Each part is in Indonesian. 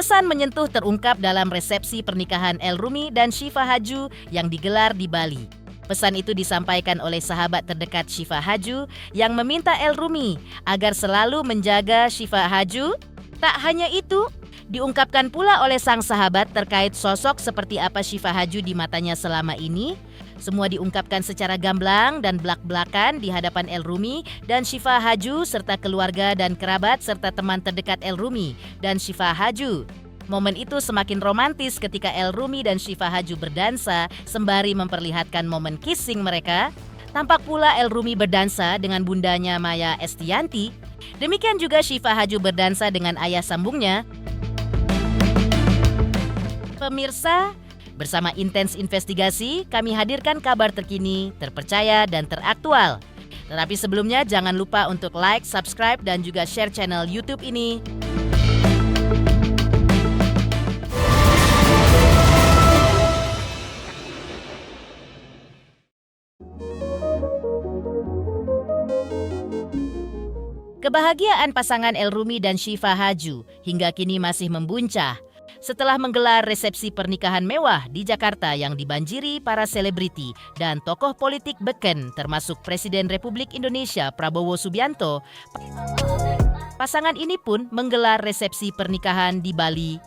Pesan menyentuh terungkap dalam resepsi pernikahan El Rumi dan Syifa Haju yang digelar di Bali. Pesan itu disampaikan oleh sahabat terdekat Syifa Haju yang meminta El Rumi agar selalu menjaga Syifa Haju. Tak hanya itu, diungkapkan pula oleh sang sahabat terkait sosok seperti apa Syifa Haju di matanya selama ini. Semua diungkapkan secara gamblang dan belak-belakan di hadapan El Rumi dan Syifa Haju serta keluarga dan kerabat serta teman terdekat El Rumi dan Syifa Haju. Momen itu semakin romantis ketika El Rumi dan Syifa Haju berdansa sembari memperlihatkan momen kissing mereka. Tampak pula El Rumi berdansa dengan bundanya Maya Estianty. Demikian juga Syifa Haju berdansa dengan ayah sambungnya. Pemirsa, bersama Intens Investigasi, kami hadirkan kabar terkini, terpercaya, dan teraktual. Tetapi sebelumnya jangan lupa untuk like, subscribe, dan juga share channel YouTube ini. Kebahagiaan pasangan El Rumi dan Syifa Haju hingga kini masih membuncah setelah menggelar resepsi pernikahan mewah di Jakarta yang dibanjiri para selebriti dan tokoh politik beken termasuk Presiden Republik Indonesia Prabowo Subianto. Pasangan ini pun menggelar resepsi pernikahan di Bali.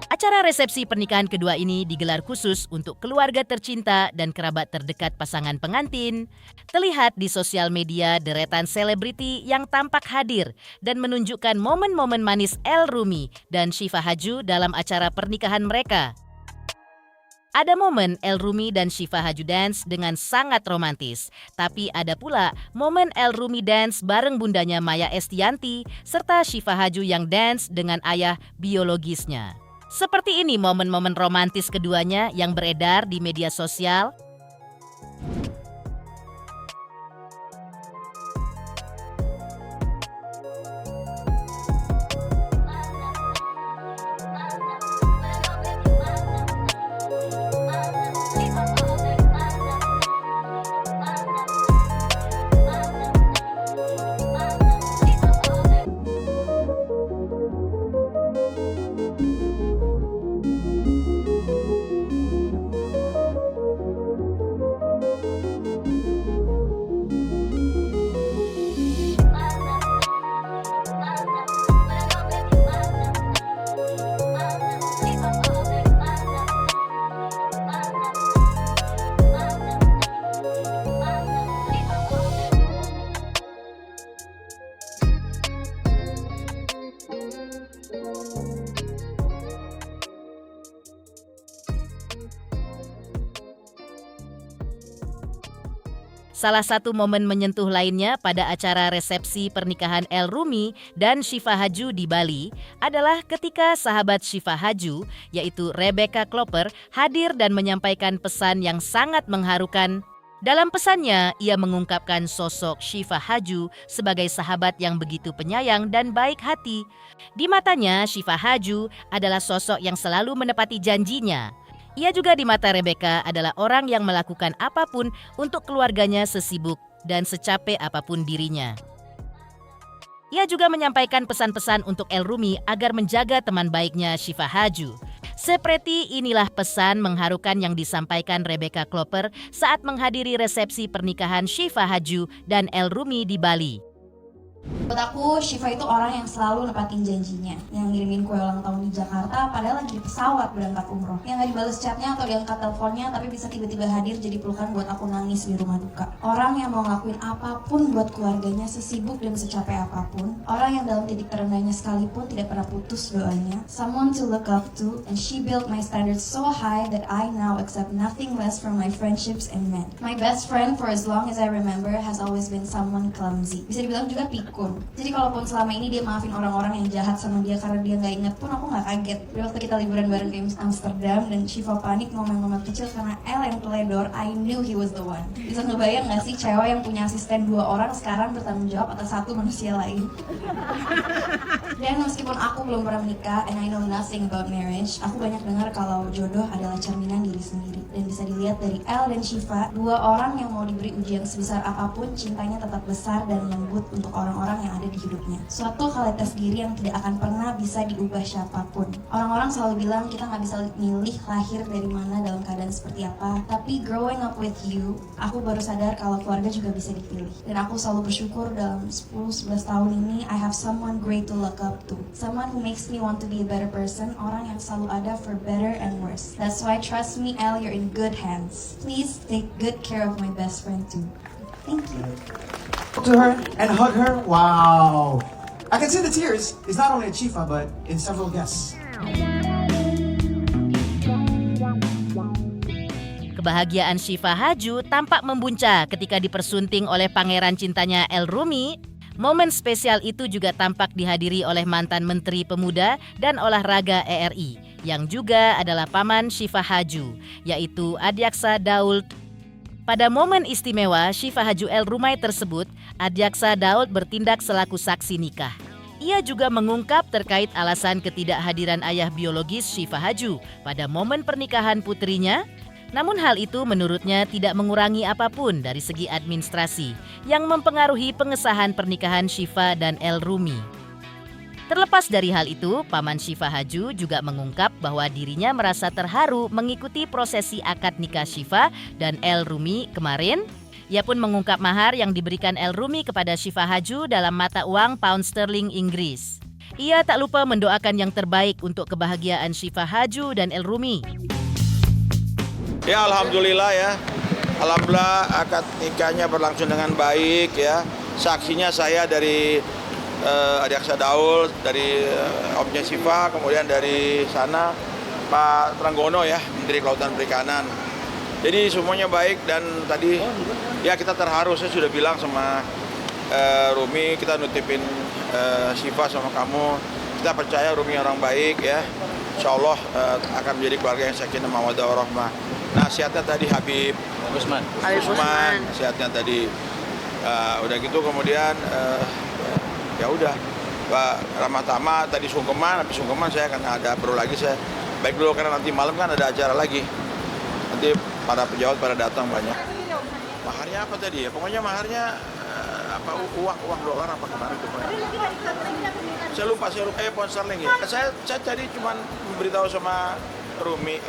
Acara resepsi pernikahan kedua ini digelar khusus untuk keluarga tercinta dan kerabat terdekat pasangan pengantin. Terlihat di sosial media deretan selebriti yang tampak hadir dan menunjukkan momen-momen manis El Rumi dan Syifa Haju dalam acara pernikahan mereka. Ada momen El Rumi dan Syifa Haju dance dengan sangat romantis. Tapi ada pula momen El Rumi dance bareng bundanya Maya Estianty serta Syifa Haju yang dance dengan ayah biologisnya. Seperti ini momen-momen romantis keduanya yang beredar di media sosial. Salah satu momen menyentuh lainnya pada acara resepsi pernikahan El Rumi dan Syifa Haju di Bali adalah ketika sahabat Syifa Haju, yaitu Rebecca Klopper, hadir dan menyampaikan pesan yang sangat mengharukan. Dalam pesannya, ia mengungkapkan sosok Syifa Haju sebagai sahabat yang begitu penyayang dan baik hati. Di matanya, Syifa Haju adalah sosok yang selalu menepati janjinya. Ia juga di mata Rebecca adalah orang yang melakukan apapun untuk keluarganya sesibuk dan secapek apapun dirinya. Ia juga menyampaikan pesan-pesan untuk El Rumi agar menjaga teman baiknya Syifa Haju. Seperti inilah pesan mengharukan yang disampaikan Rebecca Klopper saat menghadiri resepsi pernikahan Syifa Haju dan El Rumi di Bali. Buat aku, Syifa itu orang yang selalu nepatin janjinya. Yang ngirimin kue ulang tahun di Jakarta padahal lagi di pesawat berangkat umroh. Yang gak dibales chatnya atau diangkat teleponnya tapi bisa tiba-tiba hadir jadi pelukan buat aku nangis di rumah duka. Orang yang mau ngelakuin apapun buat keluarganya sesibuk dan secapek apapun. Orang yang dalam titik terendahnya sekalipun tidak pernah putus doanya. Someone to look up to, and she built my standards so high that I now accept nothing less from my friendships and men. My best friend for as long as I remember has always been someone clumsy. Bisa dibilang juga pikun. Jadi kalaupun selama ini dia maafin orang-orang yang jahat sama dia karena dia gak inget pun, aku gak kaget. Jadi waktu kita liburan bareng ke Amsterdam dan Syifa panik ngomel-ngomel kecil karena El yang teledor, I knew he was the one. Bisa ngebayang gak sih cewek yang punya asisten 2 orang sekarang bertanggung jawab atas 1 manusia lain? Dan meskipun aku belum pernah menikah and I know nothing about marriage, aku banyak dengar kalau jodoh adalah cerminan diri sendiri. Dan bisa dilihat dari El dan Shiva, dua orang yang mau diberi ujian sebesar apapun, cintanya tetap besar dan lembut untuk orang-orang yang ada di hidupnya. Suatu kualitas diri yang tidak akan pernah bisa diubah siapapun. Orang-orang selalu bilang kita nggak bisa milih lahir dari mana dalam keadaan seperti apa. Tapi growing up with you, aku baru sadar kalau keluarga juga bisa dipilih. Dan aku selalu bersyukur dalam 10-11 tahun ini, I have someone great to look up to. Someone who makes me want to be a better person, orang yang selalu ada for better and worse. That's why trust me, El, you're in good hands. Please take good care of my best friend too. Thank you. To her and hug her. Wow. I can see the tears. It's not only at Chifa, but in several guests. Kebahagiaan Shiva Haju tampak membuncah ketika dipersunting oleh pangeran cintanya El Rumi. Momen spesial itu juga tampak dihadiri oleh mantan Menteri Pemuda dan Olahraga RI yang juga adalah paman Shiva Haju, yaitu Adyaksa Daud. Pada momen istimewa Shiva Haju El Rumai tersebut, Adyaksa Daud bertindak selaku saksi nikah. Ia juga mengungkap terkait alasan ketidakhadiran ayah biologis Shiva Haju pada momen pernikahan putrinya. Namun hal itu menurutnya tidak mengurangi apapun dari segi administrasi yang mempengaruhi pengesahan pernikahan Shiva dan El Rumi. Terlepas dari hal itu, paman Shiva Haju juga mengungkap bahwa dirinya merasa terharu mengikuti prosesi akad nikah Shiva dan El Rumi kemarin. Ia pun mengungkap mahar yang diberikan El Rumi kepada Shiva Haju dalam mata uang pound sterling Inggris. Ia tak lupa mendoakan yang terbaik untuk kebahagiaan Shiva Haju dan El Rumi. Ya, alhamdulillah ya. Alhamdulillah akad nikahnya berlangsung dengan baik ya. Saksinya saya dari Adyaksa Daud, dari Omnya Shiva, kemudian dari sana Pak Tranggono ya, Menteri Kelautan Perikanan. Jadi semuanya baik dan tadi ya kita terharu, saya sudah bilang sama Rumi, kita nutipin Shiva sama kamu. Kita percaya Rumi orang baik ya. Insya Allah akan menjadi keluarga yang sakinah mawaddah warahmah. Nasihatnya tadi Habib Usman, nasihatnya tadi udah gitu kemudian ya udah Pak Ramatama tadi sungkeman, habis sungkeman saya akan ada perlu lagi saya baik dulu karena nanti malam kan ada acara lagi. Nanti para pejabat pada datang banyak. Maharnya apa tadi ya? Pokoknya maharnya apa uang dolar apa kemarin itu? Saya lupa pound sterling ya. Saya tadi cuma memberitahu sama Rumi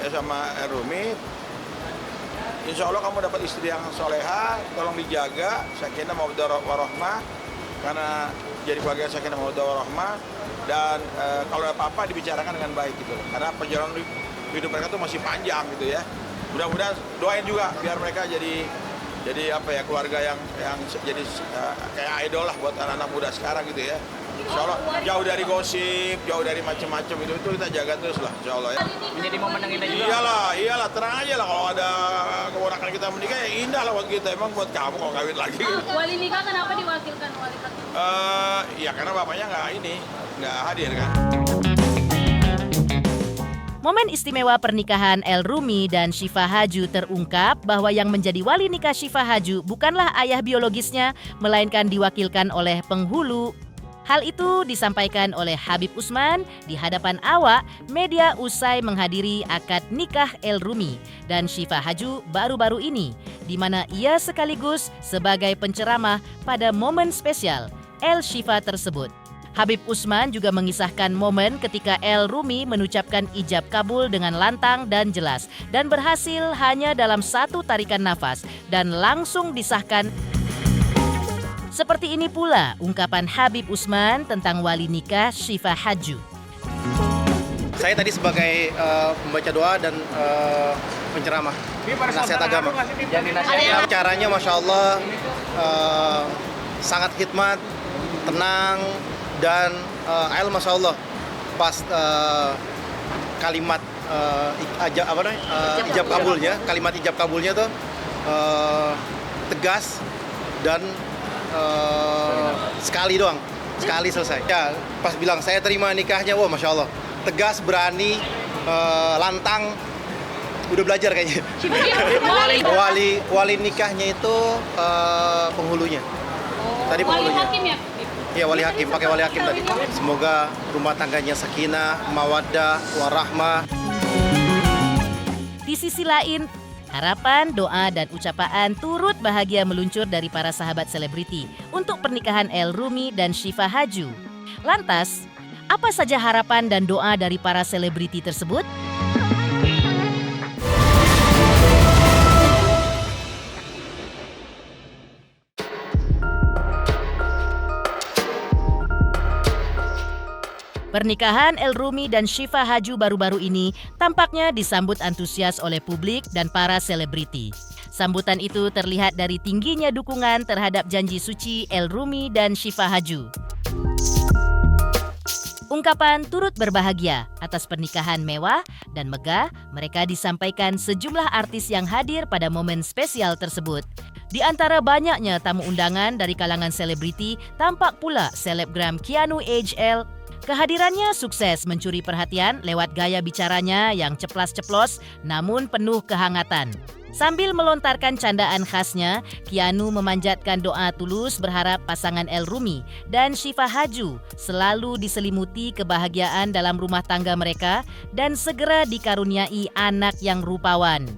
Insya Allah kamu dapat istri yang soleha, tolong dijaga, sakinah mawaddah warahmah, karena jadi keluarga sakinah mawaddah warahmah, dan kalau ada apa-apa dibicarakan dengan baik gitu. Karena perjalanan hidup mereka tuh masih panjang gitu ya. Mudah-mudahan doain juga biar mereka jadi apa ya, keluarga yang jadi kayak idol lah buat anak-anak muda sekarang gitu ya. Insya Allah jauh dari gosip, jauh dari macam-macam itu kita jaga terus lah, Insya Allah ya. Menjadi momen yang indah juga. Iyalah, terang aja lah kalau ada keponakan kita menikah ya indah lah buat kita, emang buat kamu kalau kawin lagi. Wali nikah kenapa diwakilkan wali nikah? Ya karena bapaknya nggak hadir kan. Momen istimewa pernikahan El Rumi dan Shiva Haju terungkap bahwa yang menjadi wali nikah Shiva Haju bukanlah ayah biologisnya, melainkan diwakilkan oleh penghulu. Hal itu disampaikan oleh Habib Usman di hadapan awak media usai menghadiri akad nikah El Rumi dan Shiva Haju baru-baru ini, di mana ia sekaligus sebagai penceramah pada momen spesial El Shiva tersebut. Habib Usman juga mengisahkan momen ketika El Rumi mengucapkan ijab kabul dengan lantang dan jelas dan berhasil hanya dalam satu tarikan nafas dan langsung disahkan. Seperti ini pula ungkapan Habib Usman tentang wali nikah Shiva Haju. Saya tadi sebagai pembaca doa dan penceramah nasihat agama. Caranya Masya Allah sangat hikmat, tenang, dan El Masya Allah pas kalimat ijab kabulnya, kalimat ijab kabulnya tuh tegas dan sekali doang, sekali selesai. Ya, pas bilang saya terima nikahnya, wah Masya Allah, tegas, berani, lantang, udah belajar kayaknya. Wali nikahnya itu penghulunya. Tadi penghulunya. Wali hakim ya? Iya, wali hakim, pakai wali hakim tadi. Semoga rumah tangganya sakinah, mawaddah, warahmah. Di sisi lain, Harapan, doa, dan ucapan turut bahagia meluncur dari para sahabat selebriti untuk pernikahan El Rumi dan Syifa Haju. Lantas, apa saja harapan dan doa dari para selebriti tersebut? Pernikahan El Rumi dan Syifa Haju baru-baru ini tampaknya disambut antusias oleh publik dan para selebriti. Sambutan itu terlihat dari tingginya dukungan terhadap janji suci El Rumi dan Syifa Haju. Ungkapan turut berbahagia atas pernikahan mewah dan megah mereka disampaikan sejumlah artis yang hadir pada momen spesial tersebut. Di antara banyaknya tamu undangan dari kalangan selebriti, tampak pula selebgram Keanu HL. Kehadirannya sukses mencuri perhatian lewat gaya bicaranya yang ceplas-ceplos namun penuh kehangatan. Sambil melontarkan candaan khasnya, Keanu memanjatkan doa tulus berharap pasangan El Rumi dan Syifa Haju selalu diselimuti kebahagiaan dalam rumah tangga mereka dan segera dikaruniai anak yang rupawan.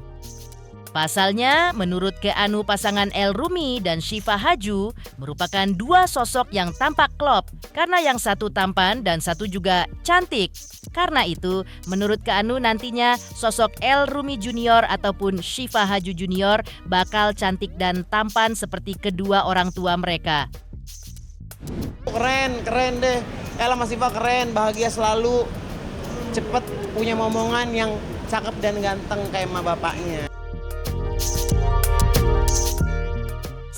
Pasalnya, menurut Keanu, pasangan El Rumi dan Syifa Haju merupakan dua sosok yang tampak klop karena yang satu tampan dan satu juga cantik. Karena itu, menurut Keanu nantinya sosok El Rumi Junior ataupun Syifa Haju Junior bakal cantik dan tampan seperti kedua orang tua mereka. Keren deh. Ella sama Syifa keren, bahagia selalu. Cepet punya momongan yang cakep dan ganteng kayak emak bapaknya.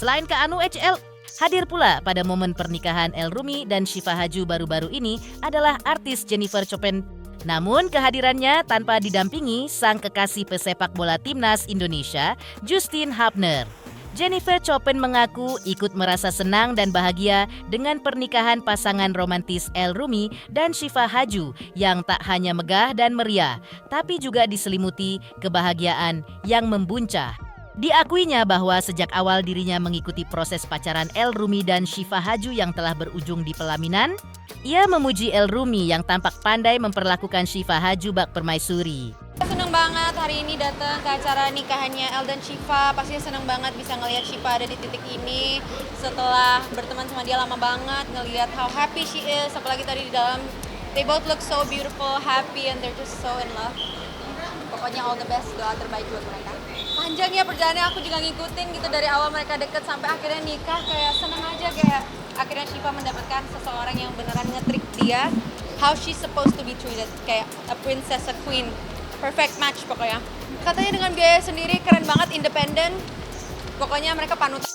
Selain Keanu HL, hadir pula pada momen pernikahan El Rumi dan Syifa Haju baru-baru ini adalah artis Jennifer Chopin. Namun kehadirannya tanpa didampingi sang kekasih pesepak bola timnas Indonesia, Justin Hubner. Jennifer Chopin mengaku ikut merasa senang dan bahagia dengan pernikahan pasangan romantis El Rumi dan Syifa Haju yang tak hanya megah dan meriah, tapi juga diselimuti kebahagiaan yang membuncah. Diakuinya bahwa sejak awal dirinya mengikuti proses pacaran El Rumi dan Syifa Haju yang telah berujung di pelaminan, ia memuji El Rumi yang tampak pandai memperlakukan Syifa Haju bak permaisuri. Seneng banget hari ini datang ke acara nikahannya El dan Syifa. Pastinya seneng banget bisa ngelihat Syifa ada di titik ini setelah berteman sama dia lama banget, ngelihat how happy she is. Apalagi tadi di dalam, they both look so beautiful, happy, and they're just so in love. Pokoknya all the best, doa terbaik buat mereka. Panjang ya perjalanannya, aku juga ngikutin gitu dari awal mereka deket sampai akhirnya nikah. Kayak seneng aja, kayak akhirnya Syifa mendapatkan seseorang yang beneran nge-trick dia how she's supposed to be treated, kayak a princess, a queen. Perfect match pokoknya. Katanya dengan biaya sendiri, keren banget, independen. Pokoknya mereka panutan.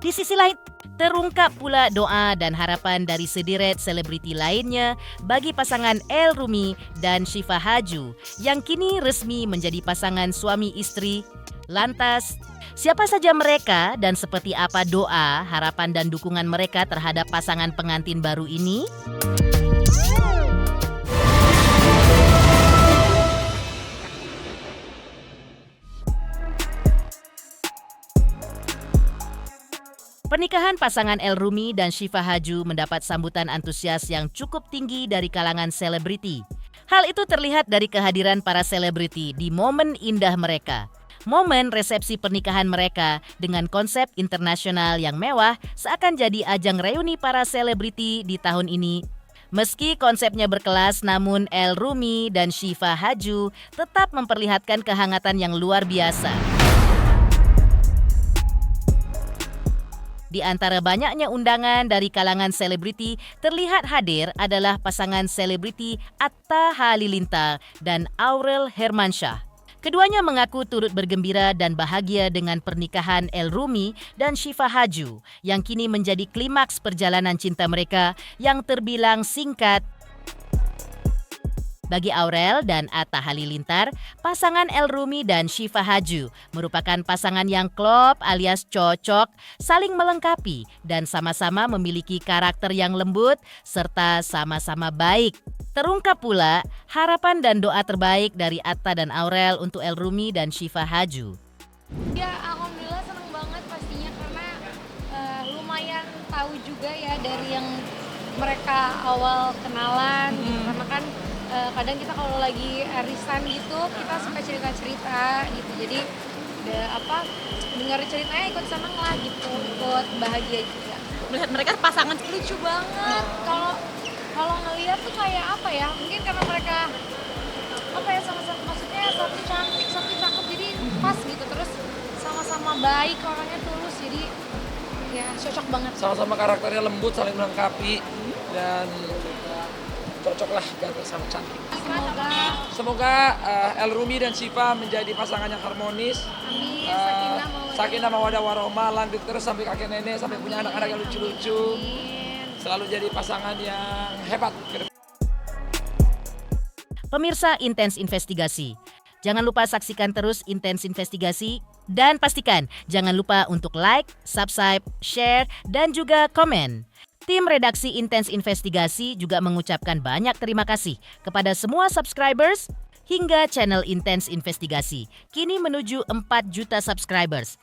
Di sisi lain, terungkap pula doa dan harapan dari sederet selebriti lainnya bagi pasangan El Rumi dan Syifa Haju yang kini resmi menjadi pasangan suami istri. Lantas, siapa saja mereka dan seperti apa doa, harapan dan dukungan mereka terhadap pasangan pengantin baru ini? Pernikahan pasangan El Rumi dan Syifa Haju mendapat sambutan antusias yang cukup tinggi dari kalangan selebriti. Hal itu terlihat dari kehadiran para selebriti di momen indah mereka. Momen resepsi pernikahan mereka dengan konsep internasional yang mewah seakan jadi ajang reuni para selebriti di tahun ini. Meski konsepnya berkelas, namun El Rumi dan Syifa Haju tetap memperlihatkan kehangatan yang luar biasa. Di antara banyaknya undangan dari kalangan selebriti, terlihat hadir adalah pasangan selebriti Atta Halilintar dan Aurel Hermansyah. Keduanya mengaku turut bergembira dan bahagia dengan pernikahan El Rumi dan Syifa Haju yang kini menjadi klimaks perjalanan cinta mereka yang terbilang singkat. Bagi Aurel dan Atta Halilintar, pasangan El Rumi dan Syifa Haju merupakan pasangan yang klop alias cocok, saling melengkapi dan sama-sama memiliki karakter yang lembut serta sama-sama baik. Terungkap pula harapan dan doa terbaik dari Atta dan Aurel untuk El Rumi dan Syifa Haju. Ya, alhamdulillah seneng banget pastinya karena lumayan tahu juga ya dari yang mereka awal kenalan gitu. Karena kan kadang kita kalau lagi arisan gitu kita suka cerita-cerita gitu, jadi dengar ceritanya ikut seneng lah gitu, ikut bahagia juga. Melihat mereka pasangan lucu banget. Kalau ngeliat tuh kayak apa ya, mungkin karena mereka sama-sama, maksudnya satu cantik satu cakep, jadi pas gitu, terus sama-sama baik, orangnya tulus, jadi ya cocok banget. Sama-sama karakternya lembut, saling melengkapi, dan cocok lah ganteng sama cantik. Semoga El Rumi dan Syifa menjadi pasangan yang harmonis. Amin. Sakinah mawaddah warahmah, lanjut terus sampai kakek nenek, sampai punya anak-anak yang lucu-lucu. Selalu jadi pasangan yang hebat. Pemirsa Intens Investigasi, jangan lupa saksikan terus Intens Investigasi dan pastikan jangan lupa untuk like, subscribe, share, dan juga komen. Tim redaksi Intens Investigasi juga mengucapkan banyak terima kasih kepada semua subscribers hingga channel Intens Investigasi kini menuju 4 juta subscribers.